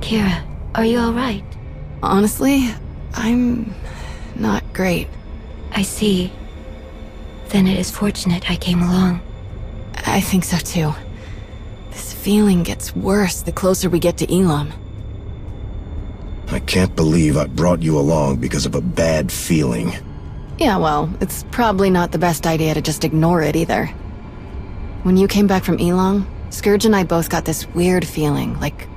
Kira, are you alright? Honestly, I'm not great. I see. Then it is fortunate I came along. I think so too. This feeling gets worse the closer we get to Elam. I can't believe I brought you along because of a bad feeling. Yeah, well, it's probably not the best idea to just ignore it either. When you came back from Elam, Scourge and I both got this weird feeling, like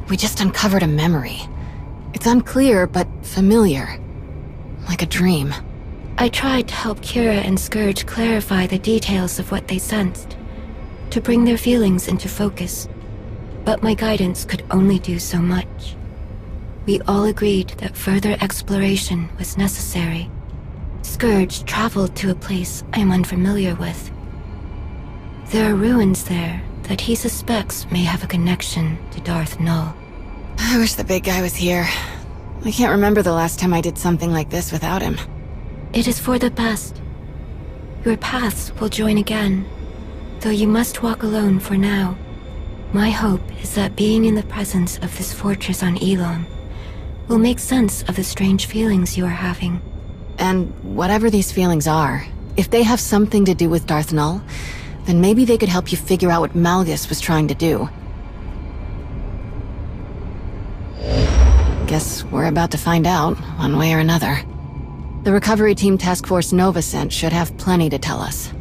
we just uncovered a memory. It's unclear, but familiar. Like a dream. I tried to help Kira and Scourge clarify the details of what they sensed, to bring their feelings into focus. But my guidance could only do so much. We all agreed that further exploration was necessary. Scourge traveled to a place I am unfamiliar with. There are ruins there that he suspects may have a connection to Darth Null. I wish the big guy was here. I can't remember the last time I did something like this without him. It is for the best. Your paths will join again, though you must walk alone for now. My hope is that being in the presence of this fortress on Elam will make sense of the strange feelings you are having. And whatever these feelings are, if they have something to do with Darth Null, then maybe they could help you figure out what Malgus was trying to do. Guess we're about to find out, one way or another. The Recovery Team Task Force Nova sent should have plenty to tell us.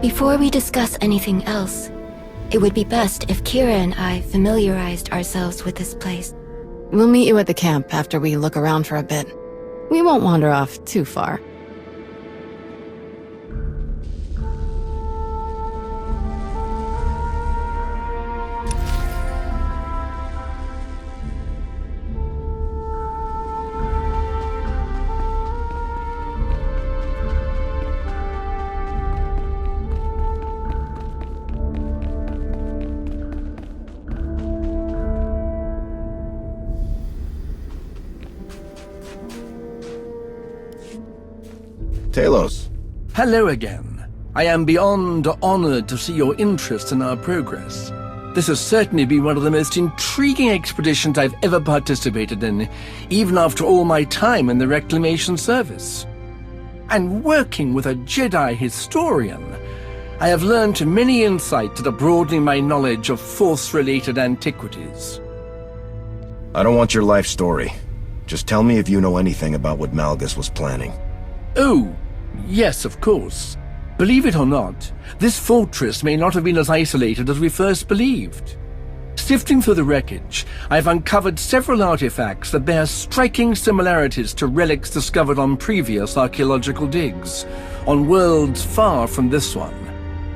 Before we discuss anything else, it would be best if Kira and I familiarized ourselves with this place. We'll meet you at the camp after we look around for a bit. We won't wander off too far. Talos. Hello again. I am beyond honored to see your interest in our progress. This has certainly been one of the most intriguing expeditions I've ever participated in, even after all my time in the Reclamation Service. And working with a Jedi historian, I have learned many insights that are broadening my knowledge of Force-related antiquities. I don't want your life story. Just tell me if you know anything about what Malgus was planning. Oh, yes, of course. Believe it or not, this fortress may not have been as isolated as we first believed. Sifting through the wreckage, I've uncovered several artifacts that bear striking similarities to relics discovered on previous archaeological digs, on worlds far from this one.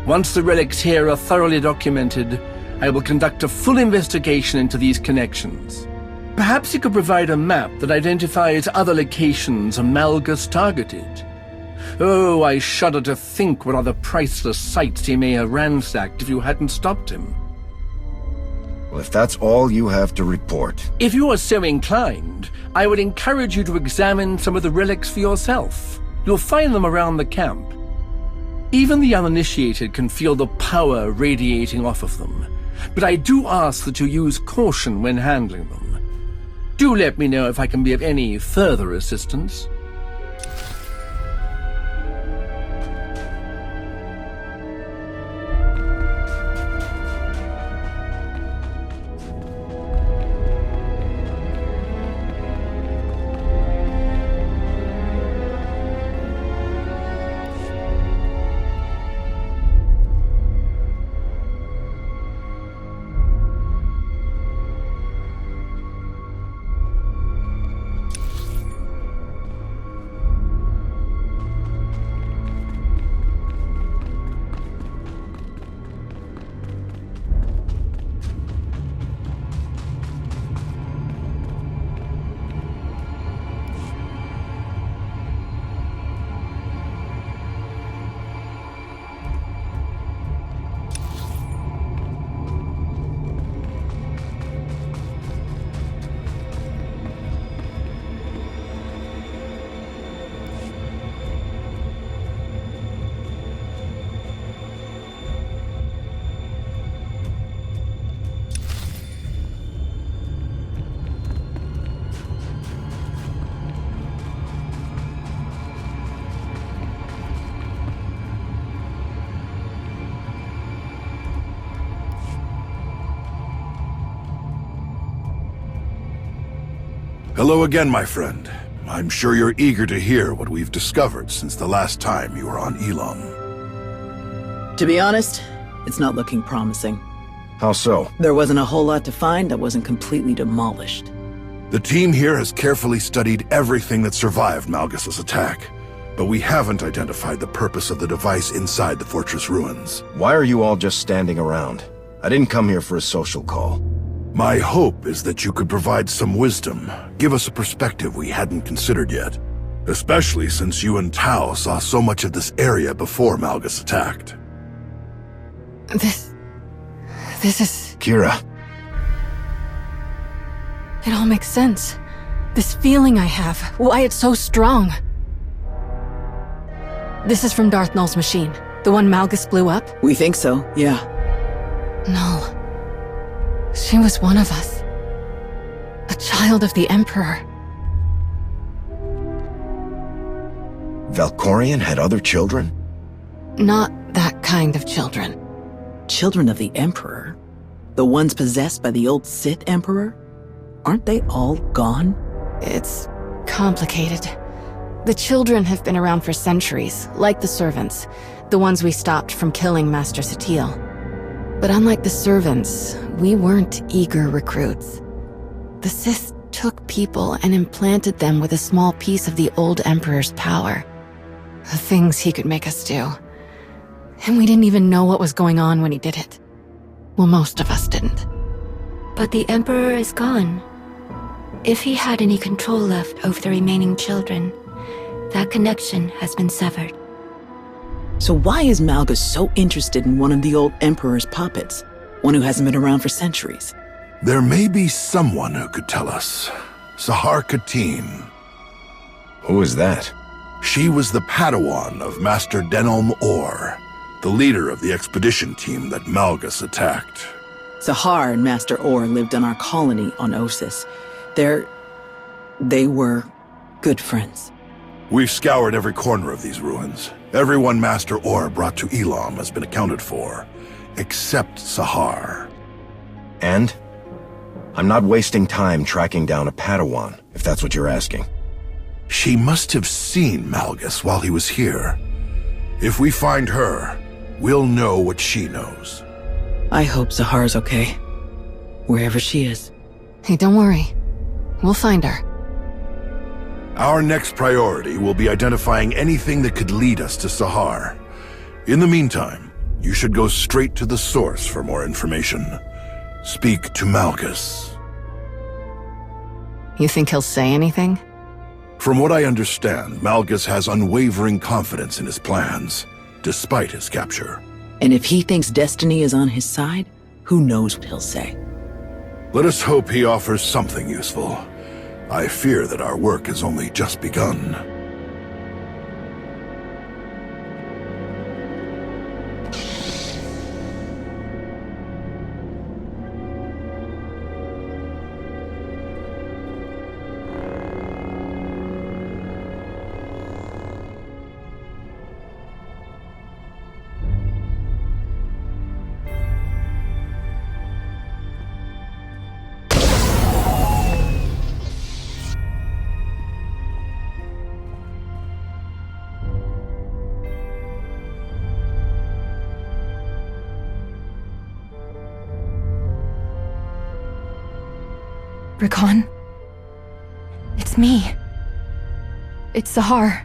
Once the relics here are thoroughly documented, I will conduct a full investigation into these connections. Perhaps you could provide a map that identifies other locations Malgus targeted. Oh, I shudder to think what other priceless sites he may have ransacked if you hadn't stopped him. Well, if that's all you have to report... If you are so inclined, I would encourage you to examine some of the relics for yourself. You'll find them around the camp. Even the uninitiated can feel the power radiating off of them, but I do ask that you use caution when handling them. Do let me know if I can be of any further assistance. Hello again, my friend. I'm sure you're eager to hear what we've discovered since the last time you were on Elam. To be honest, it's not looking promising. How so? There wasn't a whole lot to find that wasn't completely demolished. The team here has carefully studied everything that survived Malgus's attack, but we haven't identified the purpose of the device inside the fortress ruins. Why are you all just standing around? I didn't come here for a social call. My hope is that you could provide some wisdom, give us a perspective we hadn't considered yet. Especially since you and Tao saw so much of this area before Malgus attacked. This is... Kira. It all makes sense. This feeling I have, why it's so strong. This is from Darth Nul's machine, the one Malgus blew up? We think so, yeah. Null. She was one of us. A child of the Emperor. Valkorion had other children? Not that kind of children. Children of the Emperor? The ones possessed by the old Sith Emperor? Aren't they all gone? It's complicated. The children have been around for centuries, like the servants, the ones we stopped from killing Master Satil. But unlike the servants, we weren't eager recruits. The Sith took people and implanted them with a small piece of the old Emperor's power. The things he could make us do. And we didn't even know what was going on when he did it. Well, most of us didn't. But the Emperor is gone. If he had any control left over the remaining children, that connection has been severed. So why is Malgus so interested in one of the old Emperor's puppets? One who hasn't been around for centuries? There may be someone who could tell us. Sahar Katin. Who is that? She was the Padawan of Master Denom Or, the leader of the expedition team that Malgus attacked. Sahar and Master Or lived on our colony on Osis. They were good friends. We've scoured every corner of these ruins. Everyone Master Or brought to Elam has been accounted for, except Sahar. And? I'm not wasting time tracking down a Padawan, if that's what you're asking. She must have seen Malgus while he was here. If we find her, we'll know what she knows. I hope Sahar's okay, wherever she is. Hey, don't worry. We'll find her. Our next priority will be identifying anything that could lead us to Sahar. In the meantime, you should go straight to the source for more information. Speak to Malgus. You think he'll say anything? From what I understand, Malgus has unwavering confidence in his plans, despite his capture. And if he thinks destiny is on his side, who knows what he'll say. Let us hope he offers something useful. I fear that our work has only just begun. Ri'kan? It's me. It's Sahar.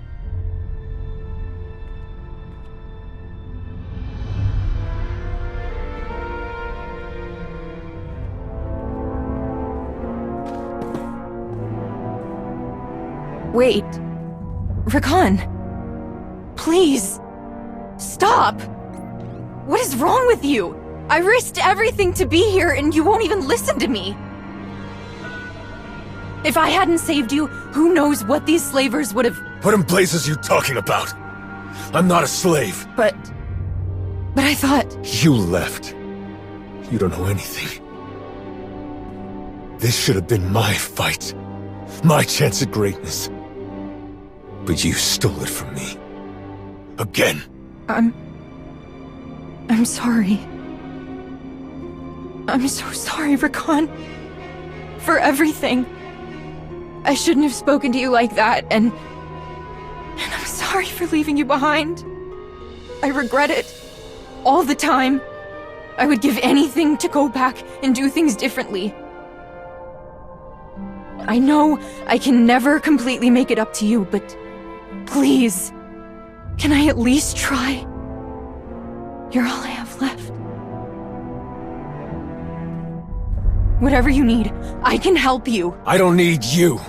Wait. Ri'kan. Please. Stop. What is wrong with you? I risked everything to be here and you won't even listen to me. If I hadn't saved you, who knows what these slavers would have... What in blazes you talking about? I'm not a slave. But I thought... You left. You don't know anything. This should have been my fight. My chance at greatness. But you stole it from me. Again. I'm sorry. I'm so sorry, Ri'kan. For everything. I shouldn't have spoken to you like that, and I'm sorry for leaving you behind. I regret it. All the time. I would give anything to go back and do things differently. I know I can never completely make it up to you, but please, can I at least try? You're all I have left. Whatever you need, I can help you. I don't need you.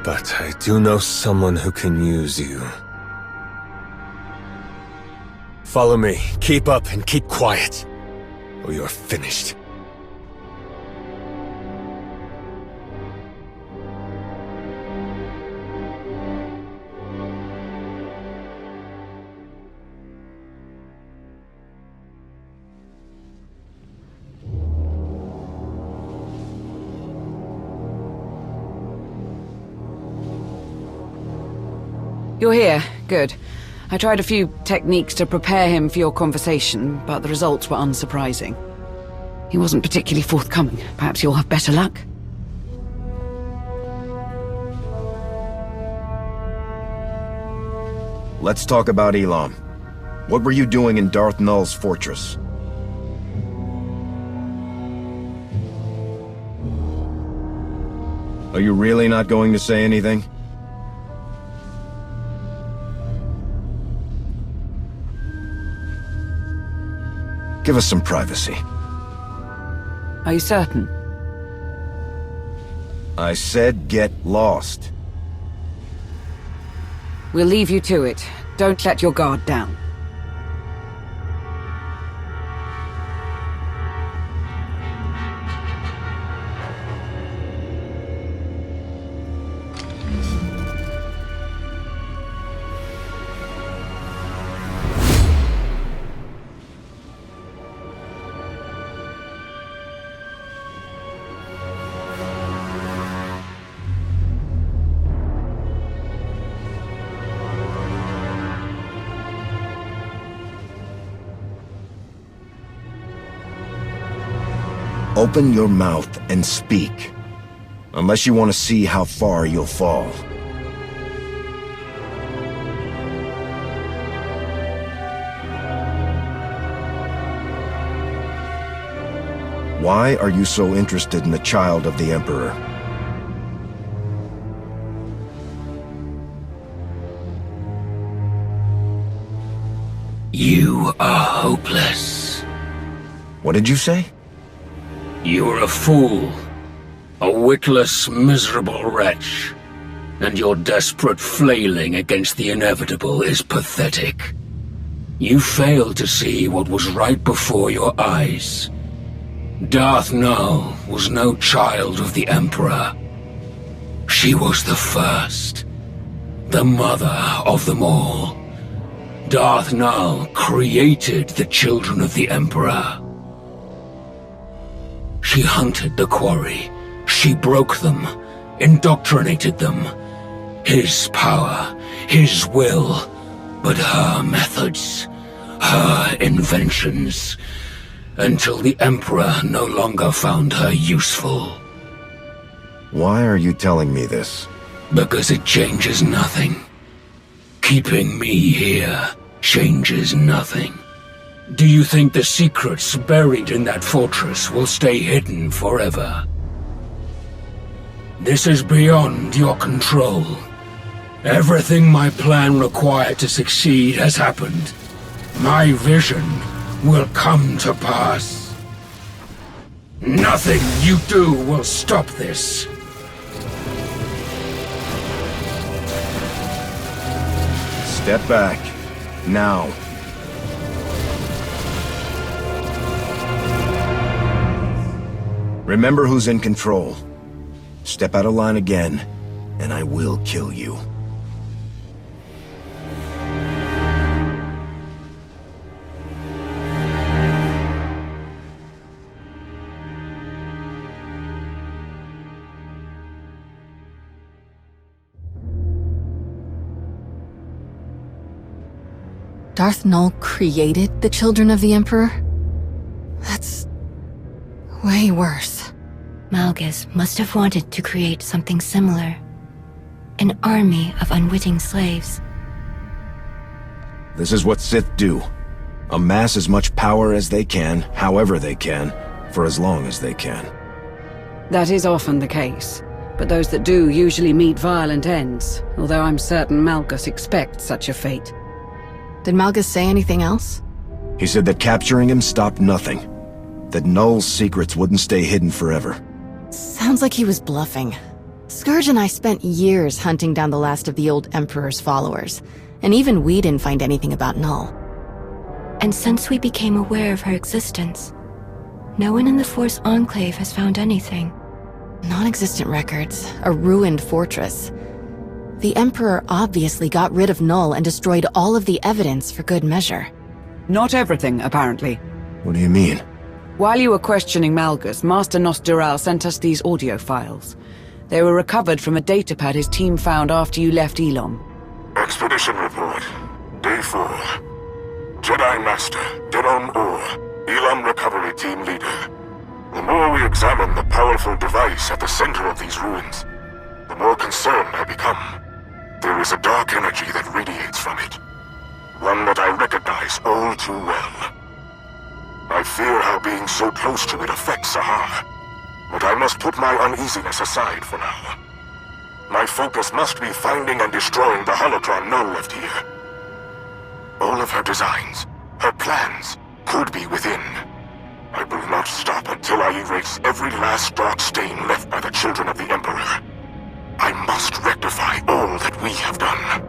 But I do know someone who can use you. Follow me. Keep up and keep quiet, or you're finished. You're here. Good. I tried a few techniques to prepare him for your conversation, but the results were unsurprising. He wasn't particularly forthcoming. Perhaps you'll have better luck? Let's talk about Elam. What were you doing in Darth Null's fortress? Are you really not going to say anything? Give us some privacy. Are you certain? I said get lost. We'll leave you to it. Don't let your guard down. Open your mouth and speak. Unless you want to see how far you'll fall. Why are you so interested in the child of the Emperor? You are hopeless. What did you say? You're a fool. A witless, miserable wretch. And your desperate flailing against the inevitable is pathetic. You failed to see what was right before your eyes. Darth Null was no child of the Emperor. She was the first. The mother of them all. Darth Null created the children of the Emperor. She hunted the quarry. She broke them, indoctrinated them. His power, his will, but her methods, her inventions, until the Emperor no longer found her useful. Why are you telling me this? Because it changes nothing. Keeping me here changes nothing. Do you think the secrets buried in that fortress will stay hidden forever? This is beyond your control. Everything my plan required to succeed has happened. My vision will come to pass. Nothing you do will stop this. Step back. Now. Remember who's in control. Step out of line again, and I will kill you. Darth Null created the children of the Emperor? That's way worse. Malgus must have wanted to create something similar. An army of unwitting slaves. This is what Sith do. Amass as much power as they can, however they can, for as long as they can. That is often the case, but those that do usually meet violent ends, although I'm certain Malgus expects such a fate. Did Malgus say anything else? He said that capturing him stopped nothing. That Null's secrets wouldn't stay hidden forever. Sounds like he was bluffing. Scourge and I spent years hunting down the last of the old Emperor's followers, and even we didn't find anything about Null. And since we became aware of her existence, no one in the Force Enclave has found anything. Non-existent records, a ruined fortress. The Emperor obviously got rid of Null and destroyed all of the evidence for good measure. Not everything, apparently. What do you mean? While you were questioning Malgus, Master Nostoral sent us these audio files. They were recovered from a datapad his team found after you left Elon. Expedition report. Day 4. Jedi Master, Deron Or, Elon Recovery Team Leader. The more we examine the powerful device at the center of these ruins, the more concerned I become. There is a dark energy that radiates from it. One that I recognize all too well. I fear how being so close to it affects Sahar, but I must put my uneasiness aside for now. My focus must be finding and destroying the holocron Null left here. All of her designs, her plans, could be within. I will not stop until I erase every last dark stain left by the children of the Emperor. I must rectify all that we have done.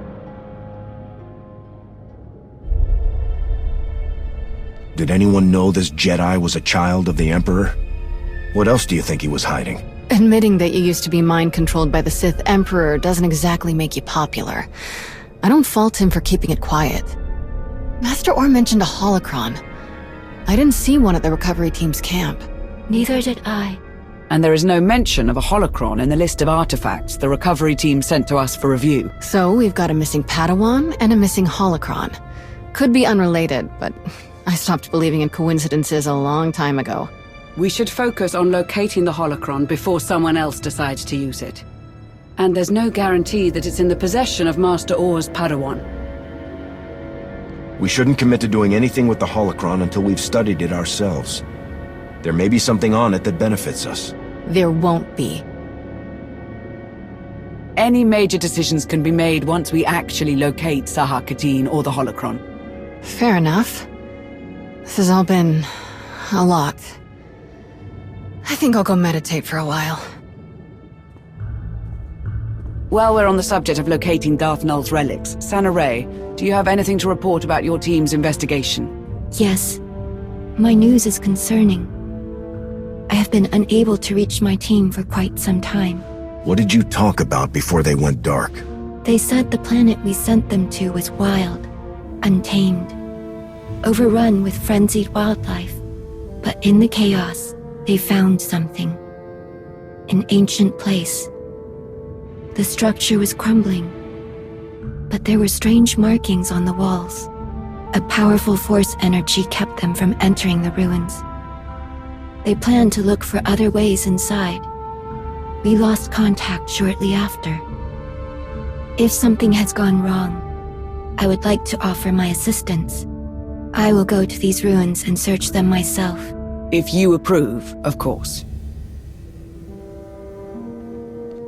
Did anyone know this Jedi was a child of the Emperor? What else do you think he was hiding? Admitting that you used to be mind-controlled by the Sith Emperor doesn't exactly make you popular. I don't fault him for keeping it quiet. Master Orr mentioned a holocron. I didn't see one at the recovery team's camp. Neither did I. And there is no mention of a holocron in the list of artifacts the recovery team sent to us for review. So we've got a missing Padawan and a missing holocron. Could be unrelated, but I stopped believing in coincidences a long time ago. We should focus on locating the holocron before someone else decides to use it. And there's no guarantee that it's in the possession of Master Orr's Padawan. We shouldn't commit to doing anything with the holocron until we've studied it ourselves. There may be something on it that benefits us. There won't be. Any major decisions can be made once we actually locate Sahar Katin or the holocron. Fair enough. This has all been a lot. I think I'll go meditate for a while. While we're on the subject of locating Darth Null's relics, Sana Ray, do you have anything to report about your team's investigation? Yes. My news is concerning. I have been unable to reach my team for quite some time. What did you talk about before they went dark? They said the planet we sent them to was wild, untamed, overrun with frenzied wildlife. But in the chaos, they found something. An ancient place. The structure was crumbling, but there were strange markings on the walls. A powerful force energy kept them from entering the ruins. They planned to look for other ways inside. We lost contact shortly after. If something has gone wrong, I would like to offer my assistance. I will go to these ruins and search them myself. If you approve, of course.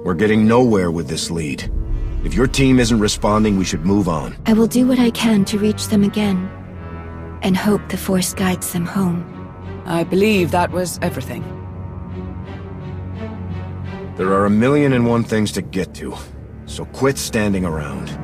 We're getting nowhere with this lead. If your team isn't responding, we should move on. I will do what I can to reach them again, and hope the Force guides them home. I believe that was everything. There are 1,000,001 things to get to, so quit standing around.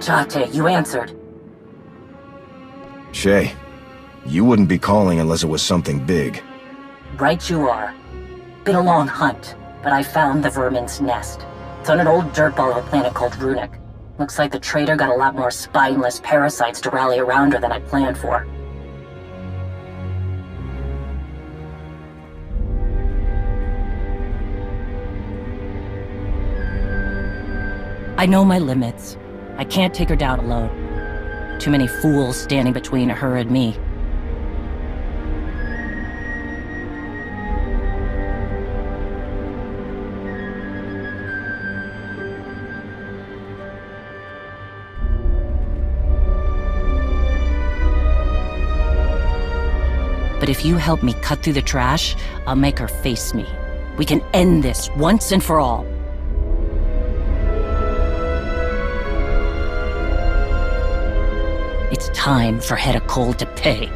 Jate, you answered. Shay, you wouldn't be calling unless it was something big. Right you are. Been a long hunt, but I found the vermin's nest. It's on an old dirtball of a planet called Ri'kan. Looks like the traitor got a lot more spineless parasites to rally around her than I planned for. I know my limits. I can't take her down alone. Too many fools standing between her and me. But if you help me cut through the trash, I'll make her face me. We can end this once and for all. It's time for Hedda Cole to pay.